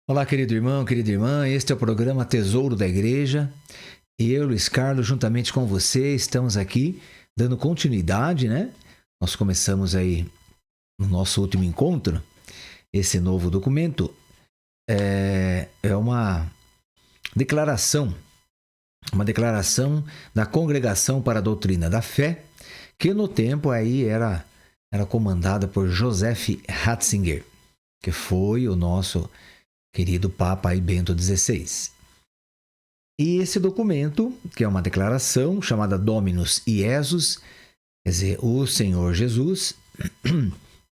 Olá, querido irmão, querida irmã, este é o programa Tesouro da Igreja. Eu, Luiz Carlos, juntamente com você, estamos aqui dando continuidade, né? Nós começamos aí no nosso último encontro, esse novo documento é uma declaração da Congregação para a Doutrina da Fé, que no tempo aí era comandada por Joseph Ratzinger, que foi o nosso querido Papa aí, Bento XVI. E esse documento, que é uma declaração chamada Dominus Iesus, quer dizer, o Senhor Jesus,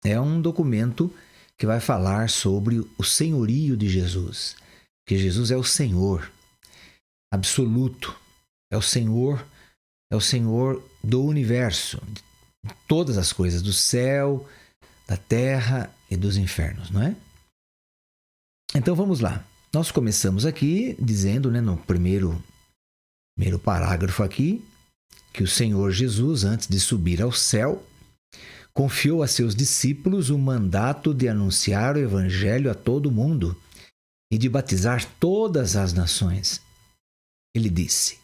é um documento que vai falar sobre o senhorio de Jesus, que Jesus é o Senhor absoluto, é o Senhor do universo, de todas as coisas, do céu, da terra e dos infernos, não é? Então vamos lá. Nós começamos aqui dizendo, né, no primeiro parágrafo aqui, que o Senhor Jesus, antes de subir ao céu, confiou a seus discípulos o mandato de anunciar o Evangelho a todo mundo e de batizar todas as nações. Ele disse: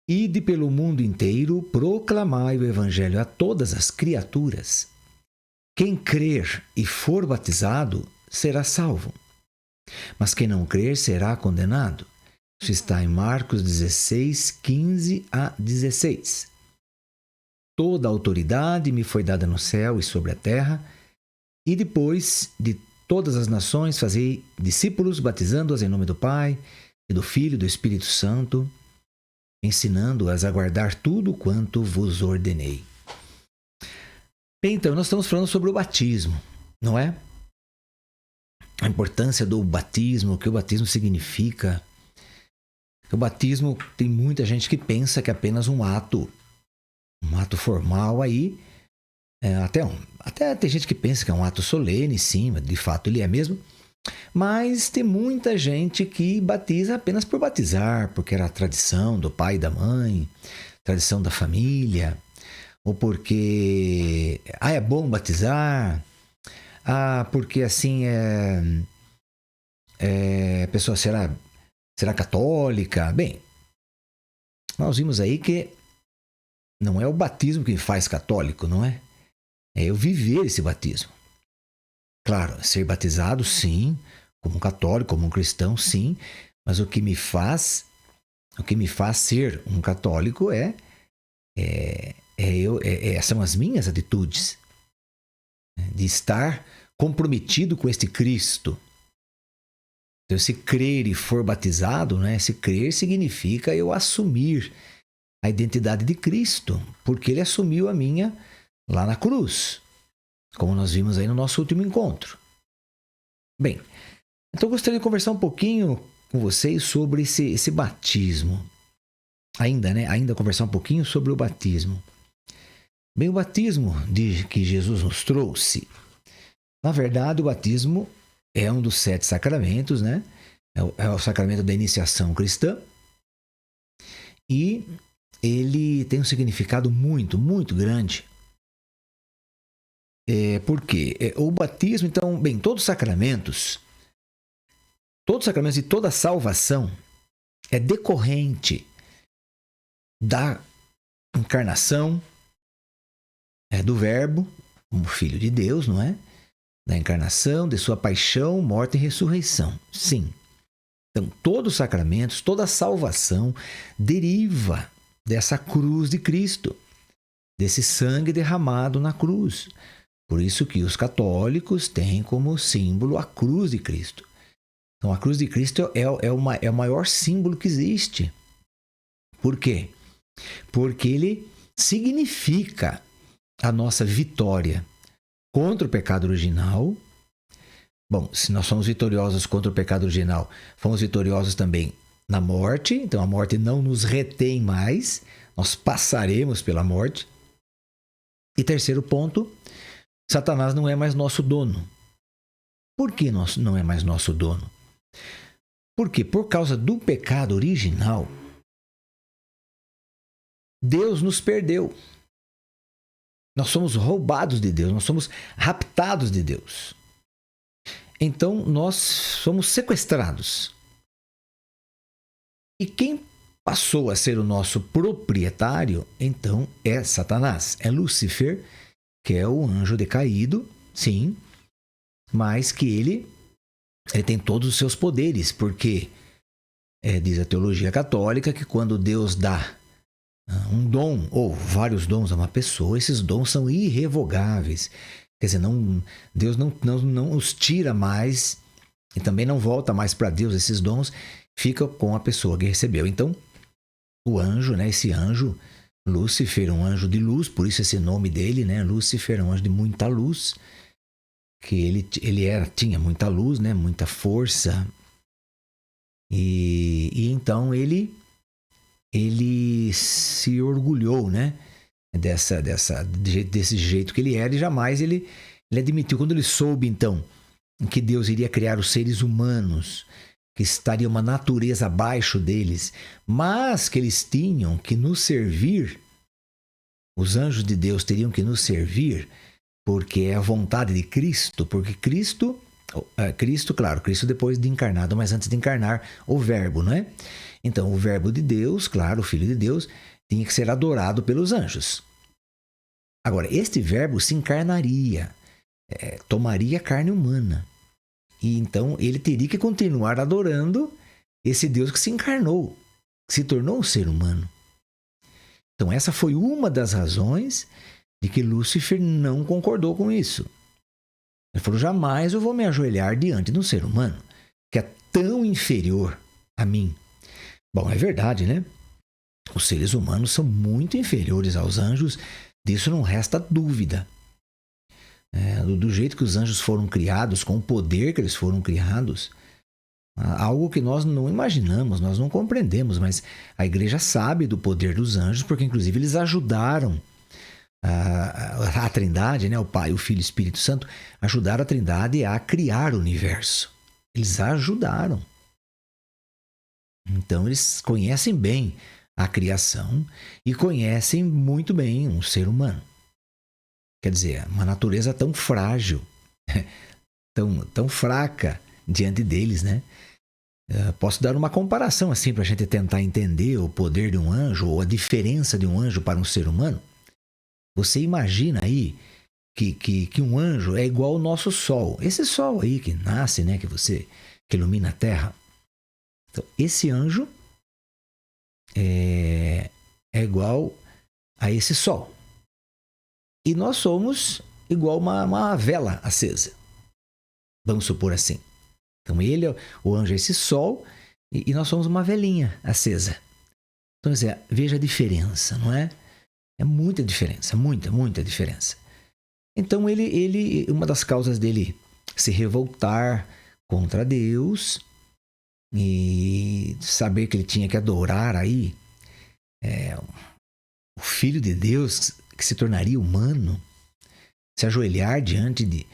"Ide pelo mundo inteiro, proclamai o Evangelho a todas as criaturas. Quem crer e for batizado será salvo, mas quem não crer será condenado." Isso está em Marcos 16, 15 a 16. "Toda a autoridade me foi dada no céu e sobre a terra, e depois de todas as nações fazei discípulos, batizando-as em nome do Pai, e do Filho e do Espírito Santo, ensinando-as a guardar tudo quanto vos ordenei." Bem, então, nós estamos falando sobre o batismo, não é? A importância do batismo, o que o batismo significa. O batismo, tem muita gente que pensa que é apenas um ato formal aí. Até tem gente que pensa que é um ato solene, sim, de fato ele é mesmo. Mas tem muita gente que batiza apenas por batizar, porque era a tradição do pai e da mãe, tradição da família, ou porque é bom batizar, porque assim a pessoa será católica. Bem, nós vimos aí que não é o batismo que faz católico, não é? É eu viver esse batismo. Claro, ser batizado, sim, como um católico, como um cristão, sim, mas o que me faz ser um católico são as minhas atitudes, de estar comprometido com este Cristo. Então, se crer e for batizado, né? Se crer significa eu assumir a identidade de Cristo, porque ele assumiu a minha lá na cruz, como nós vimos aí no nosso último encontro. Bem, então eu gostaria de conversar um pouquinho com vocês sobre esse batismo. Ainda conversar um pouquinho sobre o batismo. Bem, o batismo que Jesus nos trouxe, na verdade, o batismo é um dos 7 sacramentos, né? É o sacramento da iniciação cristã. E ele tem um significado muito, muito grande. Por quê? O batismo, então, bem, todos os sacramentos e toda salvação é decorrente da encarnação, do Verbo, como Filho de Deus, não é? Da encarnação, de sua paixão, morte e ressurreição. Sim. Então, todos os sacramentos, toda a salvação deriva dessa cruz de Cristo, desse sangue derramado na cruz. Por isso que os católicos têm como símbolo a cruz de Cristo. Então, a cruz de Cristo é o maior símbolo que existe. Por quê? Porque ele significa a nossa vitória contra o pecado original. Bom, se nós somos vitoriosos contra o pecado original, fomos vitoriosos também na morte. Então, a morte não nos retém mais. Nós passaremos pela morte. E terceiro ponto, Satanás não é mais nosso dono. Por que não é mais nosso dono? Porque por causa do pecado original, Deus nos perdeu. Nós somos roubados de Deus, nós somos raptados de Deus. Então nós somos sequestrados. E quem passou a ser o nosso proprietário, então, é Satanás, é Lúcifer, que é o anjo decaído, sim, mas que ele tem todos os seus poderes, porque diz a teologia católica que quando Deus dá um dom ou vários dons a uma pessoa, esses dons são irrevogáveis. Quer dizer, Deus não os tira mais e também não volta mais para Deus. Esses dons ficam com a pessoa que recebeu. Então, o anjo, né, esse anjo, Lúcifer, um anjo de luz, por isso esse nome dele, né, Lúcifer, um anjo de muita luz, que ele tinha muita luz, né, muita força. E então ele se orgulhou, né, desse jeito que ele era, e jamais ele admitiu. Quando ele soube, então, que Deus iria criar os seres humanos, que estaria uma natureza abaixo deles, mas que eles tinham que nos servir, os anjos de Deus teriam que nos servir, porque é a vontade de Cristo, porque Cristo, claro, Cristo depois de encarnado, mas antes de encarnar, o Verbo, não é? Então, o Verbo de Deus, claro, o Filho de Deus, tinha que ser adorado pelos anjos. Agora, este Verbo se encarnaria, tomaria carne humana. E então ele teria que continuar adorando esse Deus que se encarnou, que se tornou um ser humano. Então essa foi uma das razões de que Lúcifer não concordou com isso. Ele falou, jamais eu vou me ajoelhar diante de um ser humano que é tão inferior a mim. Bom, é verdade, né? Os seres humanos são muito inferiores aos anjos, disso não resta dúvida. Do jeito que os anjos foram criados, com o poder que eles foram criados, algo que nós não imaginamos, nós não compreendemos, mas a igreja sabe do poder dos anjos, porque inclusive eles ajudaram a Trindade, né, o Pai, o Filho e o Espírito Santo, ajudaram a Trindade a criar o universo. Eles ajudaram. Então eles conhecem bem a criação e conhecem muito bem um ser humano. Quer dizer, uma natureza tão frágil, tão fraca diante deles, né? Posso dar uma comparação assim para a gente tentar entender o poder de um anjo ou a diferença de um anjo para um ser humano. Você imagina aí que um anjo é igual ao nosso Sol. Esse Sol aí que nasce, né? Que ilumina a Terra. Então, esse anjo é igual a esse Sol. E nós somos igual uma vela acesa. Vamos supor assim. Então o anjo é esse sol e nós somos uma velinha acesa. Então, veja a diferença, não é? É muita diferença, muita diferença. Então uma das causas dele se revoltar contra Deus e saber que ele tinha que adorar aí o Filho de Deus, que se tornaria humano, se ajoelhar diante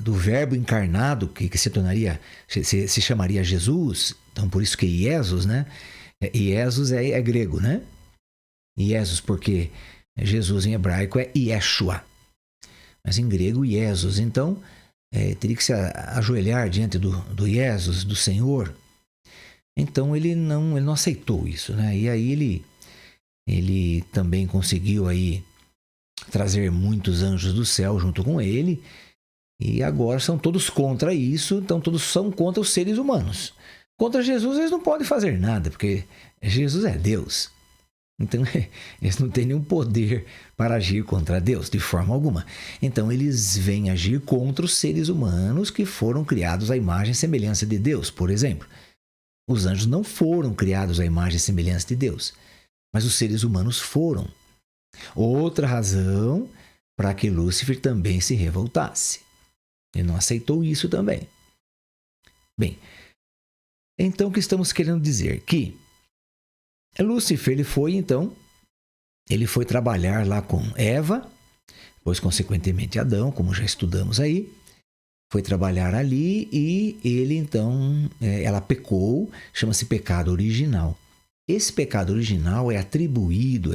do Verbo encarnado, que se chamaria Jesus. Então, por isso que Iesus, né? Iesus é grego, né? Iesus, porque Jesus em hebraico é Yeshua, mas em grego Iesus. Então, teria que se ajoelhar diante do Iesus, do Senhor. Então, ele não aceitou isso, né? E aí ele também conseguiu aí trazer muitos anjos do céu junto com ele, e agora são todos contra isso, então todos são contra os seres humanos. Contra Jesus eles não podem fazer nada, porque Jesus é Deus. Então eles não têm nenhum poder para agir contra Deus, de forma alguma. Então eles vêm agir contra os seres humanos que foram criados à imagem e semelhança de Deus, por exemplo. Os anjos não foram criados à imagem e semelhança de Deus, mas os seres humanos foram. Outra razão para que Lúcifer também se revoltasse. Ele não aceitou isso também. Bem, então o que estamos querendo dizer? Que Lúcifer, ele foi trabalhar lá com Eva, depois consequentemente Adão, como já estudamos aí, foi trabalhar ali e ele então, ela pecou, chama-se pecado original. Esse pecado original é atribuído,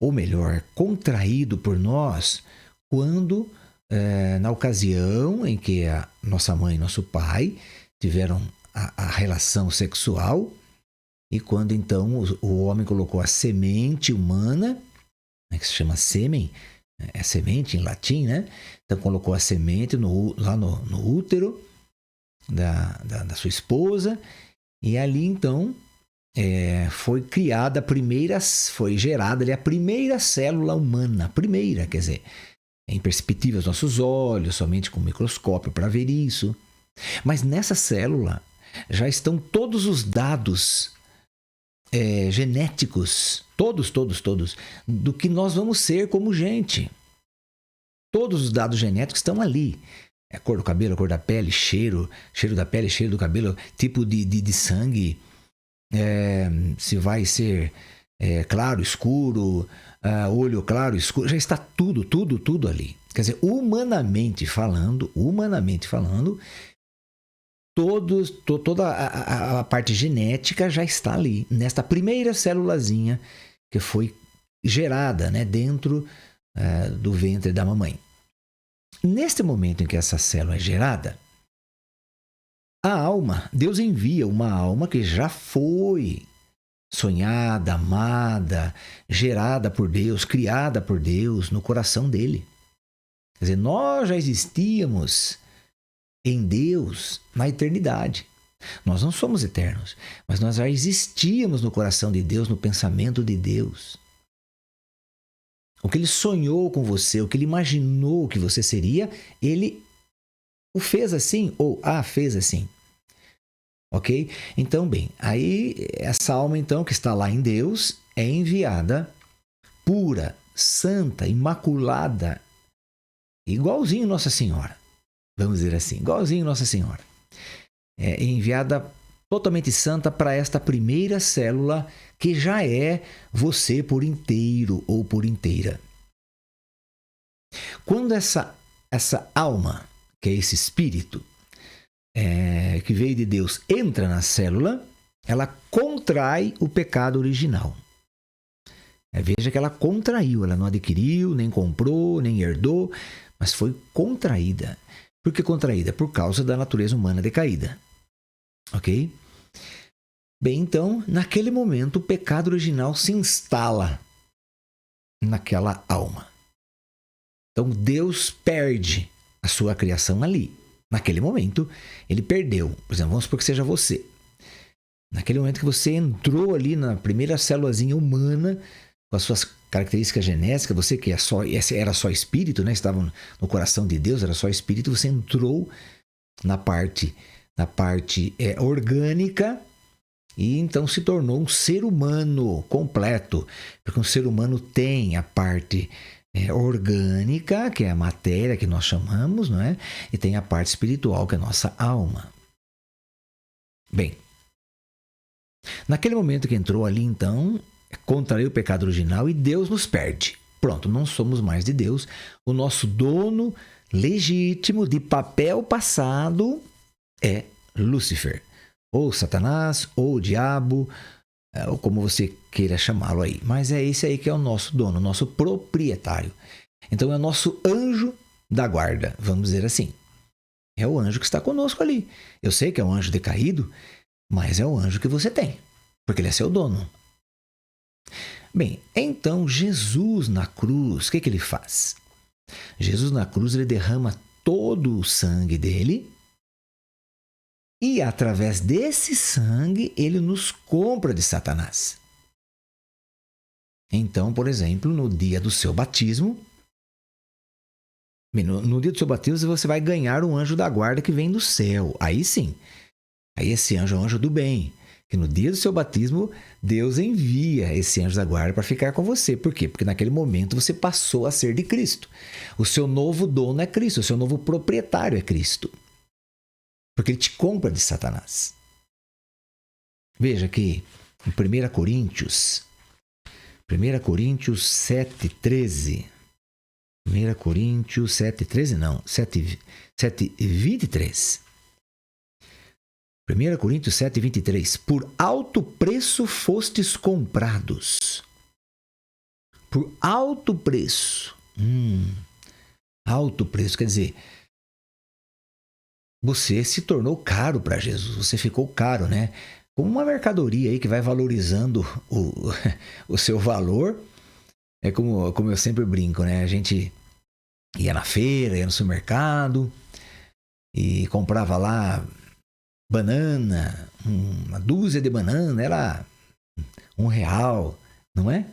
ou melhor, contraído por nós quando na ocasião em que a nossa mãe e nosso pai tiveram a relação sexual, e quando então o homem colocou a semente humana, né, que se chama sêmen, é semente em latim, né? Então colocou a semente lá no útero da sua esposa, e ali então foi criada foi gerada ali a primeira célula humana, quer dizer, é imperceptível aos nossos olhos, somente com microscópio para ver isso. Mas nessa célula já estão todos os dados genéticos, todos, do que nós vamos ser como gente. Todos os dados genéticos estão ali. A cor do cabelo, a cor da pele, cheiro da pele, cheiro do cabelo, tipo de sangue, se vai ser claro, escuro, olho claro, escuro, já está tudo ali. Quer dizer, humanamente falando, toda a parte genética já está ali, nesta primeira célulazinha que foi gerada, né, dentro do ventre da mamãe. Neste momento em que essa célula é gerada, a alma, Deus envia uma alma que já foi sonhada, amada, gerada por Deus, criada por Deus no coração dele. Quer dizer, nós já existíamos em Deus na eternidade. Nós não somos eternos, mas nós já existíamos no coração de Deus, no pensamento de Deus. O que ele sonhou com você, o que ele imaginou que você seria, ele o fez assim ou a fez assim. Ok? Então, bem, aí essa alma então que está lá em Deus é enviada pura, santa, imaculada, igualzinho Nossa Senhora. Vamos dizer assim, igualzinho Nossa Senhora. É enviada totalmente santa para esta primeira célula que já é você por inteiro ou por inteira. Quando essa alma, que é esse espírito que veio de Deus, entra na célula, ela contrai o pecado original. Veja que ela contraiu, ela não adquiriu, nem comprou, nem herdou, mas foi contraída. Por que contraída? Por causa da natureza humana decaída. Ok? Bem, então, naquele momento, o pecado original se instala naquela alma. Então, Deus perde a sua criação ali. Naquele momento, ele perdeu. Por exemplo, vamos supor que seja você. Naquele momento que você entrou ali na primeira célulazinha humana, com as suas características genéticas, você que era só espírito, né? Estava no coração de Deus, era só espírito, você entrou na parte orgânica e então se tornou um ser humano completo, porque um ser humano tem a parte orgânica, que é a matéria que nós chamamos, não é? E tem a parte espiritual, que é a nossa alma. Bem, naquele momento que entrou ali, então, contraiu o pecado original e Deus nos perde. Pronto, não somos mais de Deus. O nosso dono legítimo de papel passado é Lúcifer, ou Satanás, ou o diabo, ou como você queira chamá-lo aí. Mas é esse aí que é o nosso dono, o nosso proprietário. Então é o nosso anjo da guarda, vamos dizer assim. É o anjo que está conosco ali. Eu sei que é um anjo decaído, mas é o anjo que você tem, porque ele é seu dono. Bem, então Jesus na cruz, o que ele faz? Jesus na cruz, ele derrama todo o sangue dele e através desse sangue ele nos compra de Satanás. Então, por exemplo, no dia do seu batismo, no dia do seu batismo você vai ganhar um anjo da guarda que vem do céu. Aí sim, aí esse anjo é o anjo do bem. Que no dia do seu batismo, Deus envia esse anjo da guarda para ficar com você. Por quê? Porque naquele momento você passou a ser de Cristo. O seu novo dono é Cristo, o seu novo proprietário é Cristo. Porque ele te compra de Satanás. Veja que em 1 Coríntios 7,13. 1 Coríntios 7,13 não, 7,23. 1 Coríntios 7,23. Por alto preço fostes comprados. Por alto preço. Alto preço, quer dizer, você se tornou caro para Jesus, você ficou caro, né? Como uma mercadoria aí que vai valorizando o seu valor. É como eu sempre brinco, né? A gente ia na feira, ia no supermercado e comprava lá banana, uma dúzia de banana, era R$1, não é?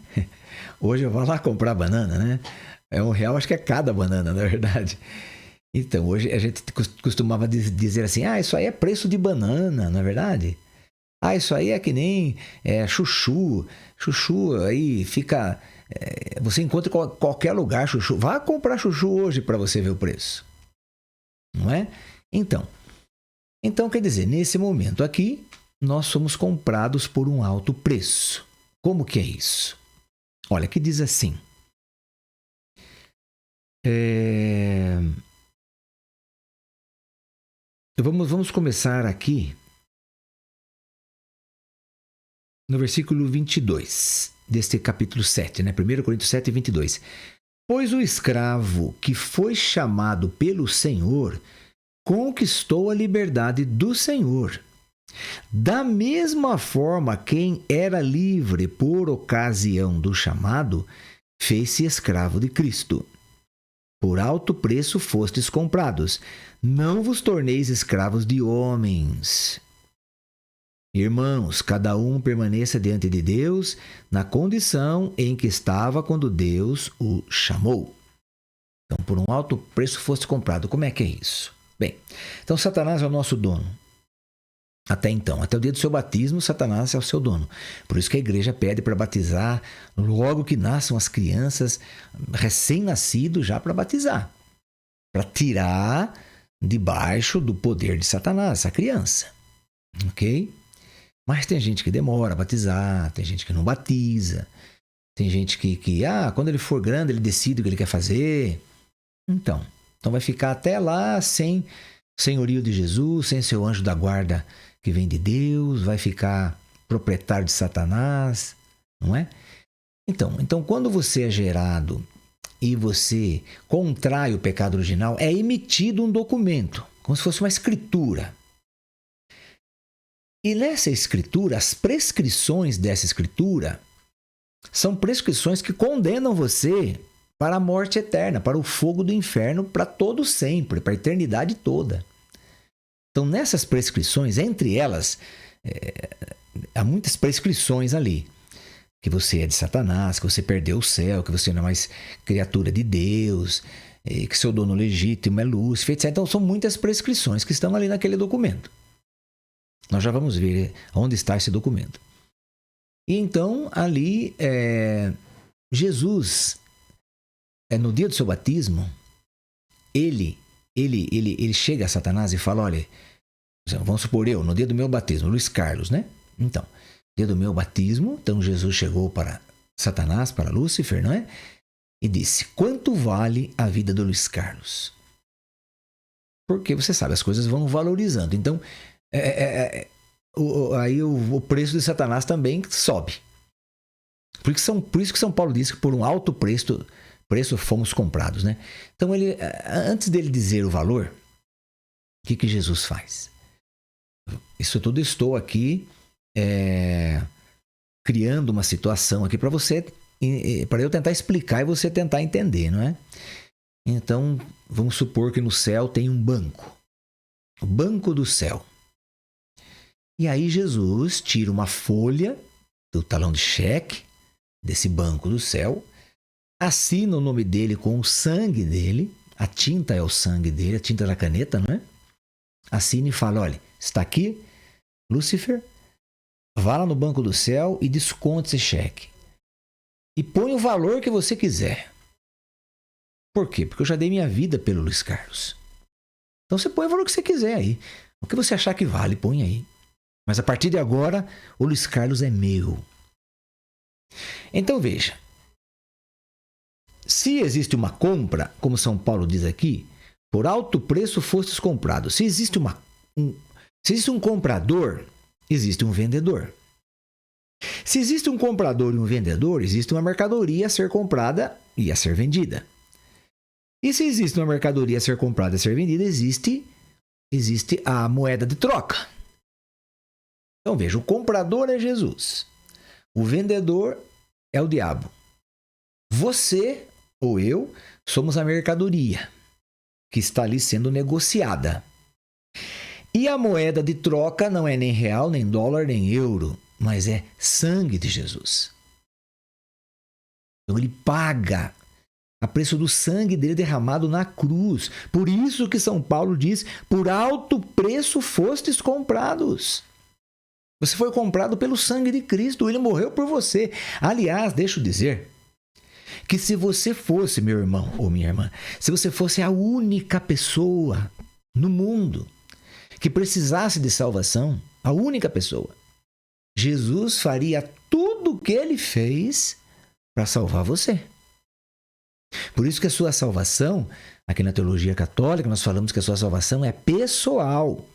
Hoje eu vou lá comprar banana, né? É R$1, acho que é cada banana, na verdade. Então, hoje a gente costumava dizer assim, isso aí é preço de banana, não é verdade? Isso aí é que nem chuchu. Chuchu aí fica... você encontra em qualquer lugar chuchu. Vá comprar chuchu hoje para você ver o preço. Não é? Então, quer dizer, nesse momento aqui, nós somos comprados por um alto preço. Como que é isso? Olha, que diz assim. Vamos começar aqui no versículo 22 deste capítulo 7, né? 1 Coríntios 7, 22. Pois o escravo que foi chamado pelo Senhor conquistou a liberdade do Senhor. Da mesma forma, quem era livre por ocasião do chamado, fez-se escravo de Cristo. Por alto preço fostes comprados. Não vos torneis escravos de homens. Irmãos, cada um permaneça diante de Deus na condição em que estava quando Deus o chamou. Então, por um alto preço foste comprado. Como é que é isso? Bem, então Satanás é o nosso dono. Até o dia do seu batismo, Satanás é o seu dono. Por isso que a igreja pede para batizar logo que nasçam as crianças, recém-nascidos já para batizar. Para tirar debaixo do poder de Satanás a criança. Ok? Mas tem gente que demora a batizar, tem gente que não batiza, tem gente que quando ele for grande, ele decide o que ele quer fazer. Então vai ficar até lá sem senhorio de Jesus, sem seu anjo da guarda que vem de Deus, vai ficar proprietário de Satanás, não é? Então quando você é gerado e você contrai o pecado original, é emitido um documento, como se fosse uma escritura. E nessa escritura, as prescrições dessa escritura são prescrições que condenam você para a morte eterna, para o fogo do inferno, para todo sempre, para a eternidade toda. Então, nessas prescrições, entre elas, há muitas prescrições ali. Que você é de Satanás, que você perdeu o céu, que você não é mais criatura de Deus, que seu dono legítimo é Lúcifer, etc. Então, são muitas prescrições que estão ali naquele documento. Nós já vamos ver onde está esse documento. E então, ali, Jesus, no dia do seu batismo, ele chega a Satanás e fala, olha, vamos supor no dia do meu batismo, Luiz Carlos, né? Então, dia do meu batismo, então Jesus chegou para Satanás, para Lúcifer, não é? E disse, quanto vale a vida do Luiz Carlos? Porque você sabe, as coisas vão valorizando. Então, aí o preço de Satanás também sobe. Por isso que São Paulo diz que por um alto preço fomos comprados, né? Então, antes dele dizer o valor, o que Jesus faz? Isso tudo estou aqui criando uma situação aqui para você, para eu tentar explicar e você tentar entender, não é? Então, vamos supor que no céu tem um banco. O banco do céu. E aí Jesus tira uma folha do talão de cheque desse banco do céu, assina o nome dele com o sangue dele, a tinta é o sangue dele, a tinta da caneta, não é? Assina e fala, olha, está aqui, Lúcifer, vá lá no banco do céu e desconte esse cheque. E põe o valor que você quiser. Por quê? Porque eu já dei minha vida pelo Luiz Carlos. Então você põe o valor que você quiser aí. O que você achar que vale, põe aí. Mas a partir de agora, o Luiz Carlos é meu. Então veja. Se existe uma compra, como São Paulo diz aqui, por alto preço fostes comprados. Se existe um comprador, existe um vendedor. Se existe um comprador e um vendedor, existe uma mercadoria a ser comprada e a ser vendida. E se existe uma mercadoria a ser comprada e a ser vendida, existe a moeda de troca. Então veja, o comprador é Jesus. O vendedor é o diabo. Você ou eu somos a mercadoria que está ali sendo negociada. E a moeda de troca não é nem real, nem dólar, nem euro, mas é sangue de Jesus. Então ele paga a preço do sangue dele derramado na cruz. Por isso que São Paulo diz, por alto preço fostes comprados. Você foi comprado pelo sangue de Cristo, ele morreu por você. Aliás, deixa eu dizer que se você fosse, meu irmão ou minha irmã, se você fosse a única pessoa no mundo que precisasse de salvação, a única pessoa, Jesus faria tudo o que ele fez para salvar você. Por isso que a sua salvação, aqui na teologia católica, nós falamos que a sua salvação é pessoal.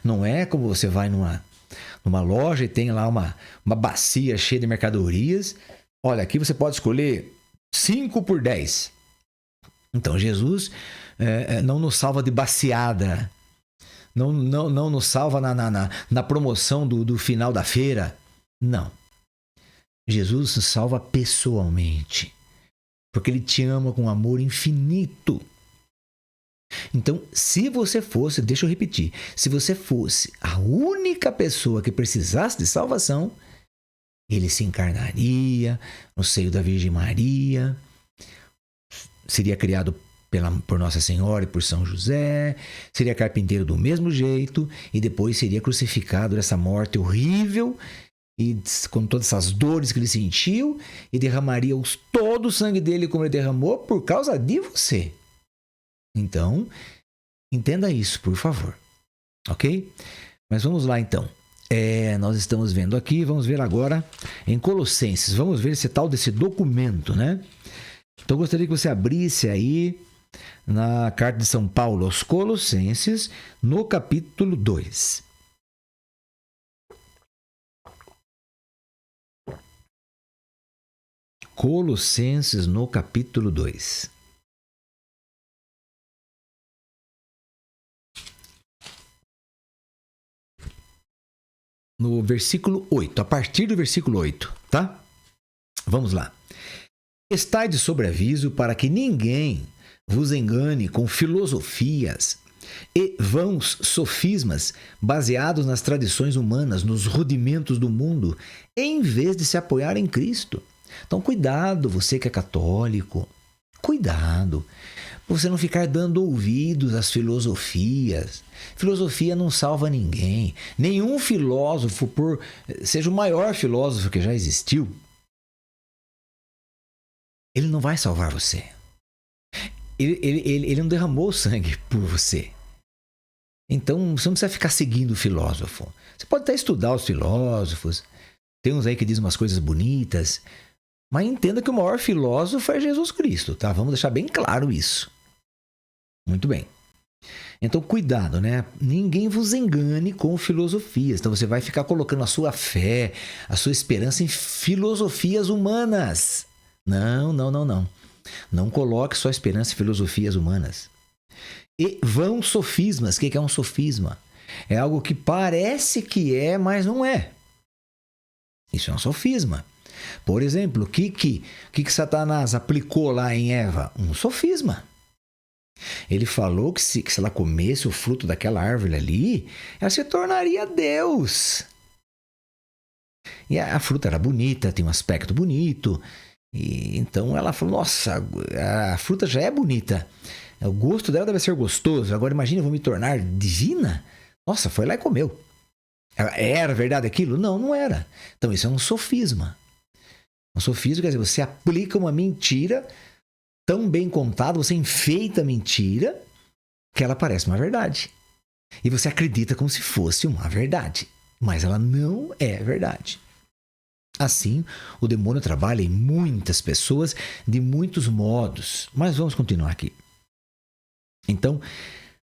Não é como você vai numa loja e tem lá uma bacia cheia de mercadorias. Olha, aqui você pode escolher 5 por 10. Então, Jesus não nos salva de baciada. Não nos salva na promoção do final da feira. Não. Jesus nos salva pessoalmente. Porque ele te ama com amor infinito. Então, se você fosse, deixa eu repetir, se você fosse a única pessoa que precisasse de salvação, ele se encarnaria no seio da Virgem Maria, seria criado por Nossa Senhora e por São José, seria carpinteiro do mesmo jeito e depois seria crucificado dessa morte horrível e com todas essas dores que ele sentiu e derramaria todo o sangue dele como ele derramou por causa de você. Então, entenda isso, por favor. Ok? Mas vamos lá, então. Nós estamos vendo aqui, vamos ver agora em Colossenses. Vamos ver esse tal desse documento, né? Então, eu gostaria que você abrisse aí na carta de São Paulo aos Colossenses, no capítulo 2. Colossenses, no capítulo 2. No versículo 8, a partir do versículo 8, tá? Vamos lá. Estai de sobreaviso para que ninguém vos engane com filosofias e vãos sofismas baseados nas tradições humanas, nos rudimentos do mundo, em vez de se apoiar em Cristo. Então, cuidado, você que é católico, cuidado. Você não ficar dando ouvidos às filosofias. Filosofia não salva ninguém. Nenhum filósofo, seja o maior filósofo que já existiu, ele não vai salvar você. Ele não derramou sangue por você. Então, você não precisa ficar seguindo o filósofo. Você pode até estudar os filósofos. Tem uns aí que dizem umas coisas bonitas. Mas entenda que o maior filósofo é Jesus Cristo, tá? Vamos deixar bem claro isso. Muito bem. Então, cuidado, né? Ninguém vos engane com filosofias. Então, você vai ficar colocando a sua fé, a sua esperança em filosofias humanas. Não. Não coloque sua esperança em filosofias humanas. E vãos sofismas. O que é um sofisma? É algo que parece que é, mas não é. Isso é um sofisma. Por exemplo, o que Satanás aplicou lá em Eva? Um sofisma. Ele falou que se ela comesse o fruto daquela árvore ali, ela se tornaria Deus. E a fruta era bonita, tinha um aspecto bonito. E então ela falou, nossa, a fruta já é bonita. O gosto dela deve ser gostoso. Agora imagina, eu vou me tornar divina? Nossa, foi lá e comeu. Era verdade aquilo? Não era. Então isso é um sofisma. Um sofisma quer dizer, você aplica uma mentira tão bem contada, você enfeita a mentira que ela parece uma verdade. E você acredita como se fosse uma verdade. Mas ela não é verdade. Assim, o demônio trabalha em muitas pessoas de muitos modos. Mas vamos continuar aqui. Então,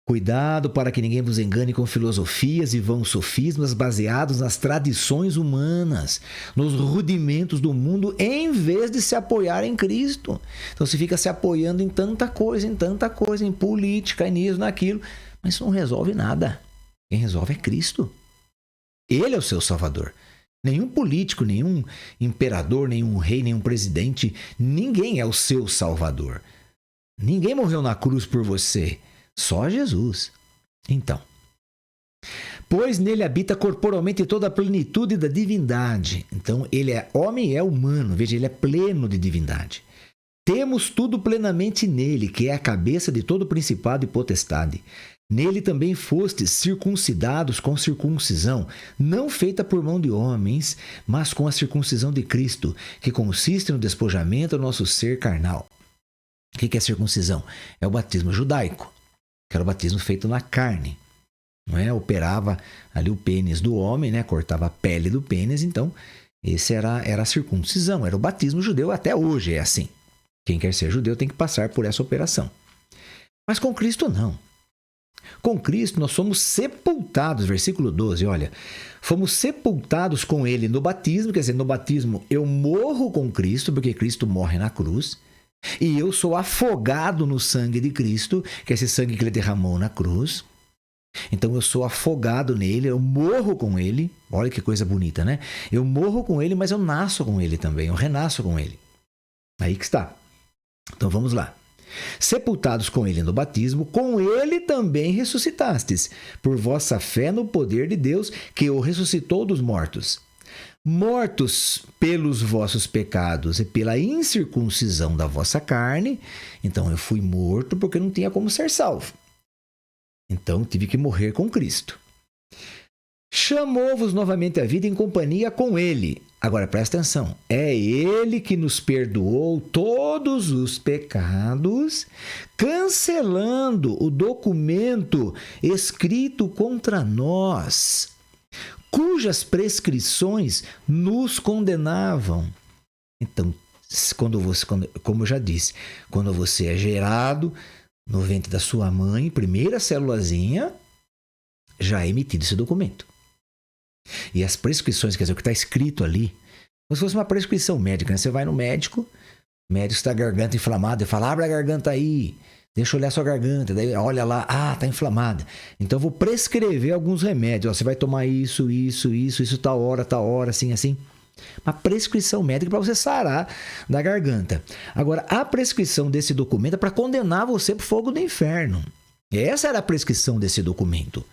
Cuidado para que ninguém vos engane com filosofias e vãos sofismas baseados nas tradições humanas, nos rudimentos do mundo, em vez de se apoiar em Cristo. Então você fica se apoiando em tanta coisa, em política, nisso, naquilo, mas isso não resolve nada. Quem resolve é Cristo. Ele é o seu Salvador. Nenhum político, nenhum imperador, nenhum rei, nenhum presidente, ninguém é o seu Salvador. Ninguém morreu na cruz por você. Só Jesus. Então, pois nele habita corporalmente toda a plenitude da divindade. Então, ele é homem e é humano. Veja, ele é pleno de divindade. Temos tudo plenamente nele, que é a cabeça de todo principado e potestade. Nele também fostes circuncidados com circuncisão, não feita por mão de homens, mas com a circuncisão de Cristo, que consiste no despojamento do nosso ser carnal. O que é circuncisão? É o batismo judaico, que era o batismo feito na carne. Não é? Operava ali o pênis do homem, né? Cortava a pele do pênis, então esse era a circuncisão, era o batismo judeu, até hoje é assim. Quem quer ser judeu tem que passar por essa operação. Mas com Cristo não. Com Cristo nós somos sepultados, versículo 12, olha, fomos sepultados com Ele no batismo, quer dizer, no batismo eu morro com Cristo, porque Cristo morre na cruz, e eu sou afogado no sangue de Cristo, que é esse sangue que Ele derramou na cruz. Então eu sou afogado nele, eu morro com Ele, olha que coisa bonita, né? Eu morro com Ele, mas eu nasço com Ele também, eu renasço com Ele. Aí que está. Então vamos lá. Sepultados com ele no batismo, com ele também ressuscitastes, por vossa fé no poder de Deus, que o ressuscitou dos mortos. Mortos pelos vossos pecados e pela incircuncisão da vossa carne. Então eu fui morto porque não tinha como ser salvo. Então tive que morrer com Cristo. Chamou-vos novamente à vida em companhia com ele. Agora presta atenção, é ele que nos perdoou todos os pecados, cancelando o documento escrito contra nós, cujas prescrições nos condenavam. Então, como eu já disse, quando você é gerado no ventre da sua mãe, primeira célulazinha, já é emitido esse documento. E as prescrições, quer dizer, o que está escrito ali, como se fosse uma prescrição médica, né? Você vai no médico, o médico está com a garganta inflamada, ele fala, abre a garganta aí, deixa eu olhar sua garganta, daí olha lá, está inflamada. Então eu vou prescrever alguns remédios, ó, você vai tomar isso, tal hora, assim. Uma prescrição médica para você sarar da garganta. Agora, a prescrição desse documento é para condenar você para o fogo do inferno. Essa era a prescrição desse documento.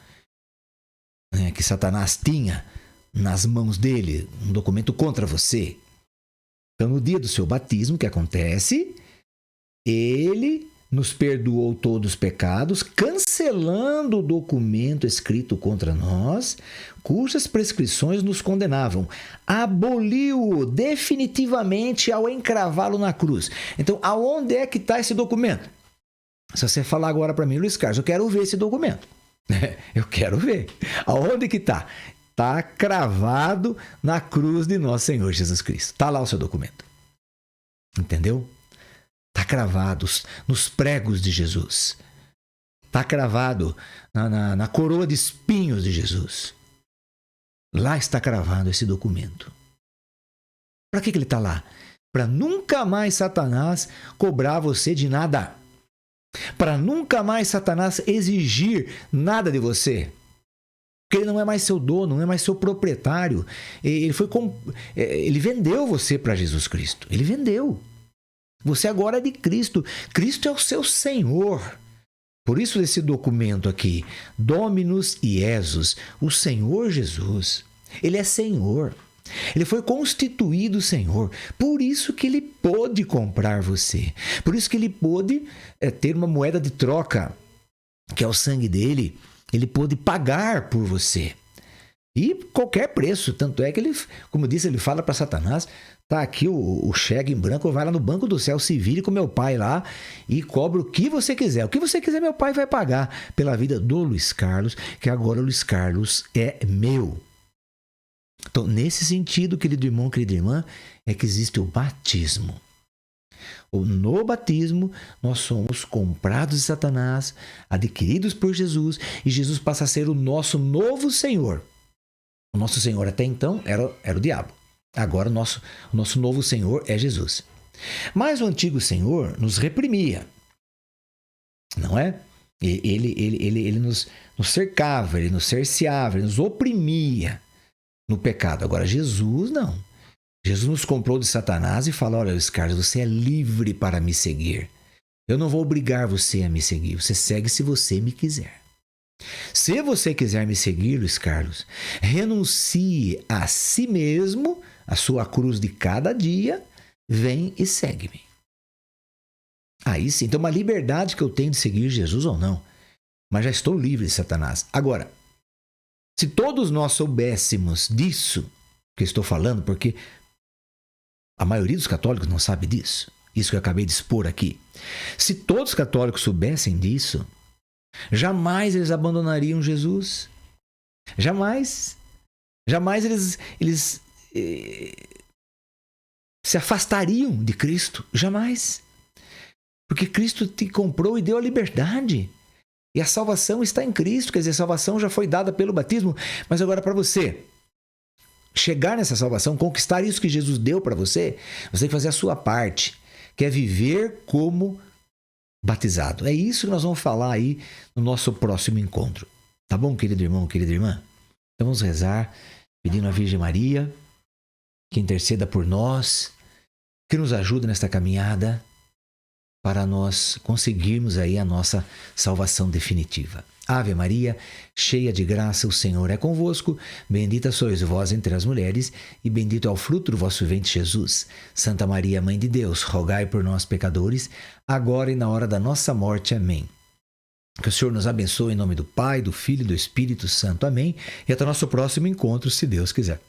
Que Satanás tinha nas mãos dele, um documento contra você. Então, no dia do seu batismo, o que acontece? Ele nos perdoou todos os pecados, cancelando o documento escrito contra nós, cujas prescrições nos condenavam. Aboliu-o definitivamente ao encravá-lo na cruz. Então, aonde é que está esse documento? Se você falar agora para mim, Luiz Carlos, eu quero ver esse documento. Eu quero ver. Aonde que está? Está cravado na cruz de nosso Senhor Jesus Cristo. Está lá o seu documento. Entendeu? Está cravado nos pregos de Jesus. Está cravado na coroa de espinhos de Jesus. Lá está cravado esse documento. Para que ele está lá? Para nunca mais Satanás cobrar você de nada. Para nunca mais Satanás exigir nada de você. Porque ele não é mais seu dono, não é mais seu proprietário. Ele vendeu você para Jesus Cristo. Ele vendeu. Você agora é de Cristo. Cristo é o seu Senhor. Por isso esse documento aqui, Dominus Iesus, o Senhor Jesus. Ele é Senhor. Ele foi constituído Senhor. Por isso que ele pôde comprar você. Por isso que ele pôde ter uma moeda de troca, que é o sangue dele. Ele pôde pagar por você. E qualquer preço. Tanto é que ele, como eu disse, ele fala para Satanás, tá aqui o cheque em branco, vai lá no banco do céu, se vire com meu pai lá e cobra o que você quiser. O que você quiser, meu pai vai pagar pela vida do Luiz Carlos, que agora o Luiz Carlos é meu. Então, nesse sentido, querido irmão, querida irmã, é que existe o batismo. No batismo, nós somos comprados de Satanás, adquiridos por Jesus, e Jesus passa a ser o nosso novo Senhor. O nosso Senhor até então era o diabo. Agora o nosso novo Senhor é Jesus. Mas o antigo Senhor nos reprimia, não é? Ele nos cercava, ele nos cerceava, ele nos oprimia no pecado. Agora Jesus não. Jesus nos comprou de Satanás e fala: olha, Luiz Carlos, você é livre para me seguir. Eu não vou obrigar você a me seguir. Você segue se você me quiser. Se você quiser me seguir, Luiz Carlos, renuncie a si mesmo, a sua cruz de cada dia, vem e segue-me. Aí sim, então uma liberdade que eu tenho de seguir Jesus ou não. Mas já estou livre de Satanás. Agora, se todos nós soubéssemos disso que eu estou falando, porque a maioria dos católicos não sabe disso, isso que eu acabei de expor aqui. Se todos os católicos soubessem disso, jamais eles abandonariam Jesus. Jamais. Jamais eles se afastariam de Cristo. Jamais. Porque Cristo te comprou e deu a liberdade. E a salvação está em Cristo. Quer dizer, a salvação já foi dada pelo batismo. Mas agora para você chegar nessa salvação, conquistar isso que Jesus deu para você, você tem que fazer a sua parte, que é viver como batizado. É isso que nós vamos falar aí no nosso próximo encontro. Tá bom, querido irmão, querida irmã? Então vamos rezar, pedindo à Virgem Maria que interceda por nós, que nos ajude nesta caminhada para nós conseguirmos aí a nossa salvação definitiva. Ave Maria, cheia de graça, o Senhor é convosco. Bendita sois vós entre as mulheres, e bendito é o fruto do vosso ventre, Jesus. Santa Maria, Mãe de Deus, rogai por nós, pecadores, agora e na hora da nossa morte. Amém. Que o Senhor nos abençoe em nome do Pai, do Filho e do Espírito Santo. Amém. E até o nosso próximo encontro, se Deus quiser.